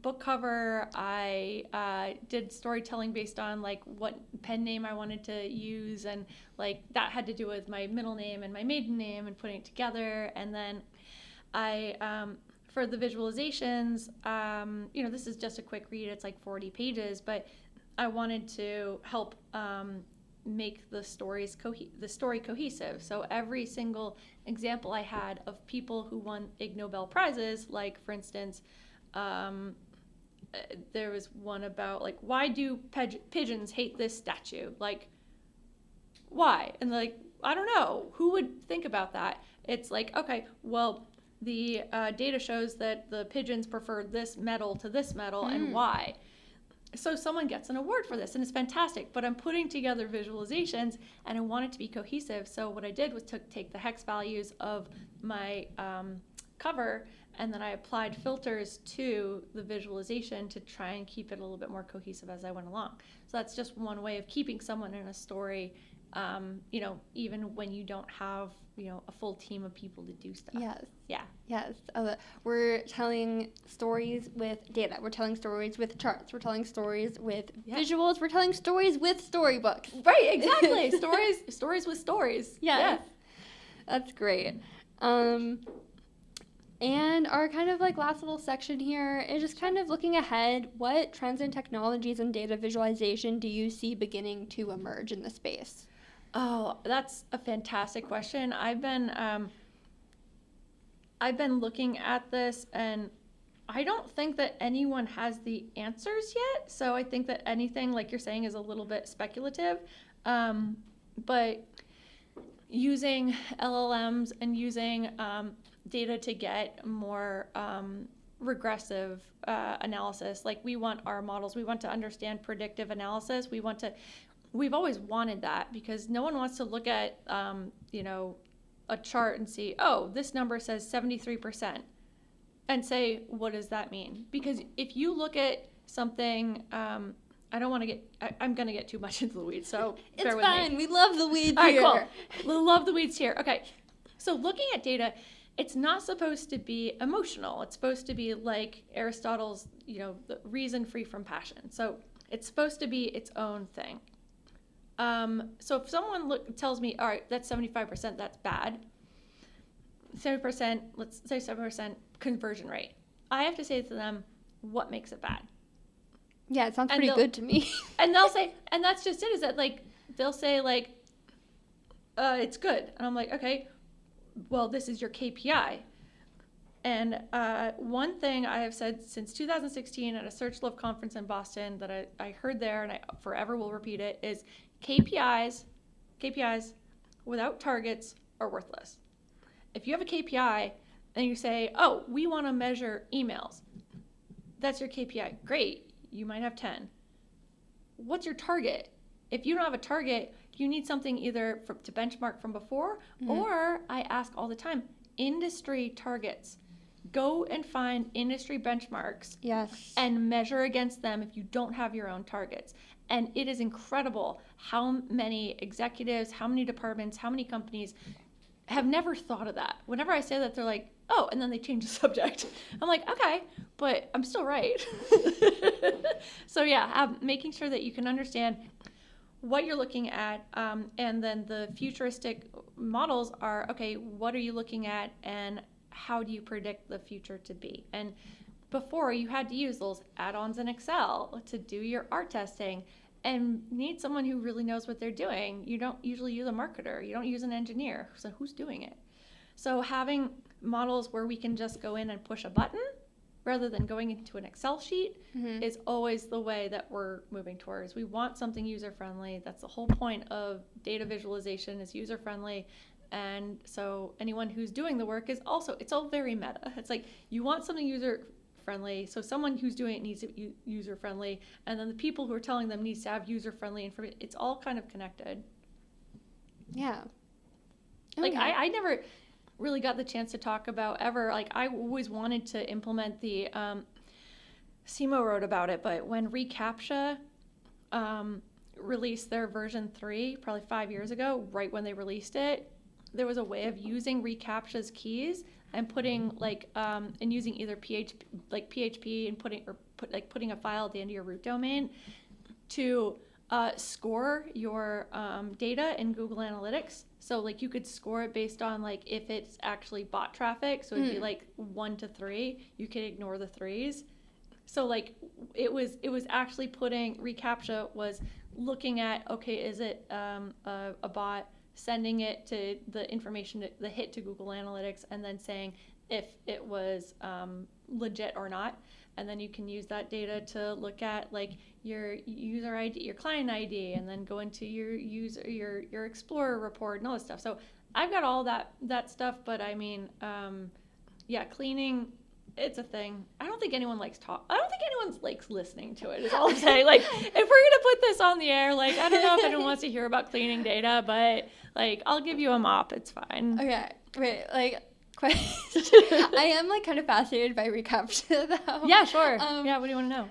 book cover. I did storytelling based on like what pen name I wanted to use, and like that had to do with my middle name and my maiden name and putting it together. And then I for the visualizations, you know, this is just a quick read. It's like 40 pages, but I wanted to help make the story cohesive. So every single example I had of people who won Ig Nobel Prizes, like for instance, there was one about like, why do pigeons hate this statue? Like, why? And like, I don't know. Who would think about that? It's like, okay, well, the data shows that the pigeons prefer this metal to this metal, and why? So someone gets an award for this, and it's fantastic, but I'm putting together visualizations, and I want it to be cohesive. So what I did was take the hex values of my cover, and then I applied filters to the visualization to try and keep it a little bit more cohesive as I went along. So that's just one way of keeping someone in a story, you know, even when you don't have, you know, a full team of people to do stuff. Yes. Yeah. Yes. We're telling stories with data. We're telling stories with charts. We're telling stories with visuals. We're telling stories with storybooks. Right, exactly. stories with stories. Yes. Yeah. That's great. And our kind of like last little section here is just kind of looking ahead. What trends and technologies in data visualization do you see beginning to emerge in the space? Oh, that's a fantastic question. I've been looking at this, and I don't think that anyone has the answers yet. So I think that anything, like you're saying, is a little bit speculative. But using LLMs and using data to get more regressive analysis, like we want our models, we want to understand predictive analysis. We've always wanted that, because no one wants to look at, you know, a chart and see, oh, this number says 73%, and say, what does that mean? Because if you look at something, I'm going to get too much into the weeds, so bear with me. It's fine. We love the weeds here. All right, cool. We love the weeds here. Okay. So looking at data, it's not supposed to be emotional. It's supposed to be like Aristotle's, the reason free from passion. So it's supposed to be its own thing. So if someone tells me, all right, that's 75%, that's bad. 70%, let's say 7% conversion rate. I have to say to them, what makes it bad? Yeah, it sounds pretty good to me. And they'll say, and that's just it, is that like, they'll say like, it's good. And I'm like, okay, well, this is your KPI. And one thing I have said since 2016 at a Search Love conference in Boston that I heard there, and I forever will repeat it, is KPIs without targets are worthless. If you have a KPI and you say, oh, we want to measure emails, that's your KPI. Great, you might have 10. What's your target? If you don't have a target, you need something either to benchmark from before, or I ask all the time, industry targets. Go and find industry benchmarks. Yes. And measure against them if you don't have your own targets. And it is incredible how many executives, how many departments, how many companies have never thought of that. Whenever I say that, they're like, oh, and then they change the subject. I'm like, okay, but I'm still right. So yeah, making sure that you can understand what you're looking at, and then the futuristic models are, okay, what are you looking at and how do you predict the future to be? And before, you had to use those add-ons in Excel to do your art testing, and you need someone who really knows what they're doing. You don't usually use a marketer. You don't use an engineer. So who's doing it? So having models where we can just go in and push a button rather than going into an Excel sheet is always the way that we're moving towards. We want something user-friendly. That's the whole point of data visualization, is user-friendly. And so anyone who's doing the work is also, it's all very meta. It's like you want something user-friendly, so someone who's doing it needs it user-friendly, and then the people who are telling them needs to have user-friendly information. It's all kind of connected. Yeah. Like I never really got the chance to talk about ever, like I always wanted to implement the, SEMO wrote about it, but when reCAPTCHA released their version 3, probably 5 years ago, right when they released it, there was a way of using reCAPTCHA's keys and putting and using either PHP and putting a file at the end of your root domain to score your data in Google Analytics. So you could score it based on if it's actually bot traffic. So it'd be 1 to 3. You could ignore the 3s. So it was actually putting reCAPTCHA was looking at, okay, is it a bot, sending it to the information, the hit to Google Analytics, and then saying if it was legit or not. And then you can use that data to look at your user ID, your client ID, and then go into your Explorer report and all this stuff. So I've got all that stuff, but I mean, cleaning, it's a thing. I don't think anyone likes listening to it, is all I'm saying. If we're going to put this on the air, I don't know if anyone wants to hear about cleaning data, but I'll give you a mop. It's fine. Okay. Wait, I am kind of fascinated by reCAPTCHA though. Yeah, sure. What do you want to know?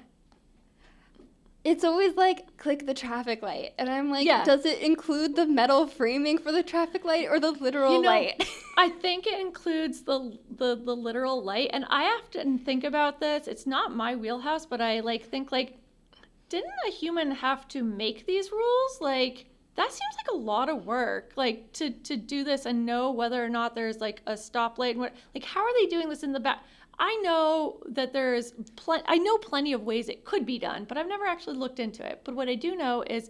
It's always click the traffic light, and I'm does it include the metal framing for the traffic light or the literal light? I think it includes the literal light, and I often think about this. It's not my wheelhouse, but I think didn't a human have to make these rules? That seems like a lot of work, to do this and know whether or not there's a stoplight and what. How are they doing this in the back? I know that there's plenty of ways it could be done, but I've never actually looked into it. But what I do know is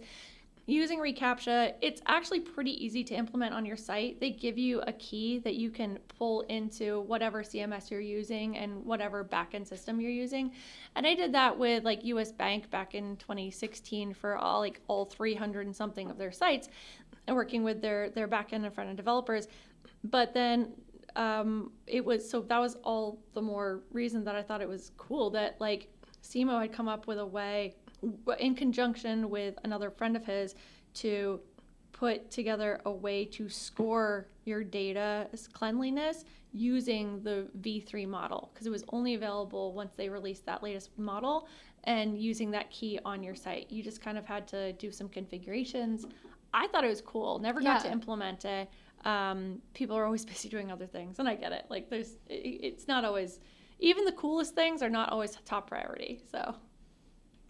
using reCAPTCHA, it's actually pretty easy to implement on your site. They give you a key that you can pull into whatever CMS you're using and whatever backend system you're using. And I did that with US Bank back in 2016 for all 300 and something of their sites, and working with their backend and front end developers. But then that was all the more reason that I thought it was cool that SEMO had come up with a way, in conjunction with another friend of his, to put together a way to score your data's cleanliness using the V3 model, because it was only available once they released that latest model, and using that key on your site. You just kind of had to do some configurations. I thought it was cool. Never got to implement it. people are always busy doing other things, and I get it. Like it's not always, even the coolest things are not always top priority. So.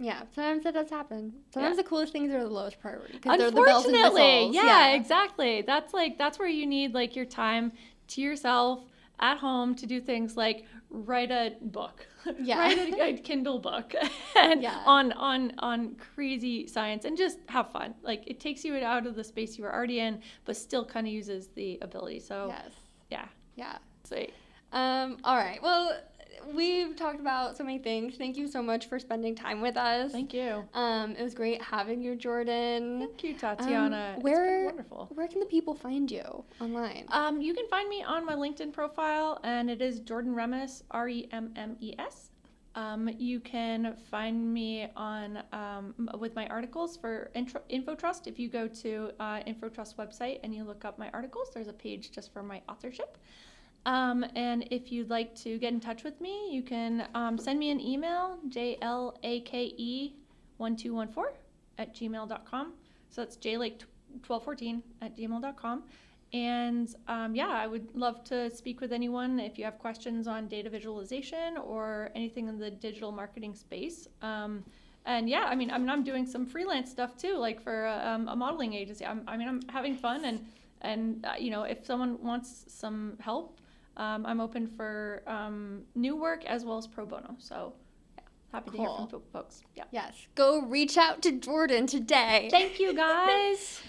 Yeah, sometimes that does happen. Sometimes the coolest things are the lowest priority. Unfortunately, they're the bells and whistles. yeah, exactly. That's where you need like your time to yourself at home to do things like write a book, write a Kindle book, and on crazy science, and just have fun. Like it takes you out of the space you were already in, but still kind of uses the ability. So yeah, sweet. All right. Well, we've talked about so many things. Thank you so much for spending time with us. Thank you. It was great having you, Jordan. Thank you, Tatiana. It's been wonderful. Where can the people find you online? You can find me on my LinkedIn profile, and it is Jordan Remmes, Remmes. You can find me on with my articles for InfoTrust. If you go to InfoTrust website and you look up my articles, there's a page just for my authorship. And if you'd like to get in touch with me, you can send me an email, jlake1214@gmail.com. So that's jlake1214@gmail.com. And I would love to speak with anyone if you have questions on data visualization or anything in the digital marketing space. I'm doing some freelance stuff too, like for a modeling agency. I'm having fun, and if someone wants some help, I'm open for new work as well as pro bono. So happy to hear from folks. Yeah. Yes. Go reach out to Jordan today. Thank you, guys.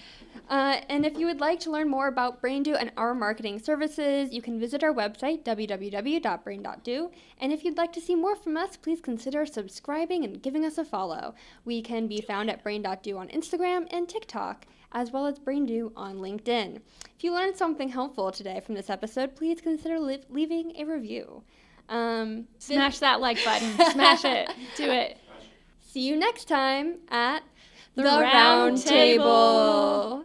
And if you would like to learn more about Braindo and our marketing services, you can visit our website, www.brain.do. And if you'd like to see more from us, please consider subscribing and giving us a follow. We can be found at brain.do on Instagram and TikTok, as well as Braindo on LinkedIn. If you learned something helpful today from this episode, please consider leaving a review. Smash that like button. Smash it. Do it. See you next time at the Roundtable.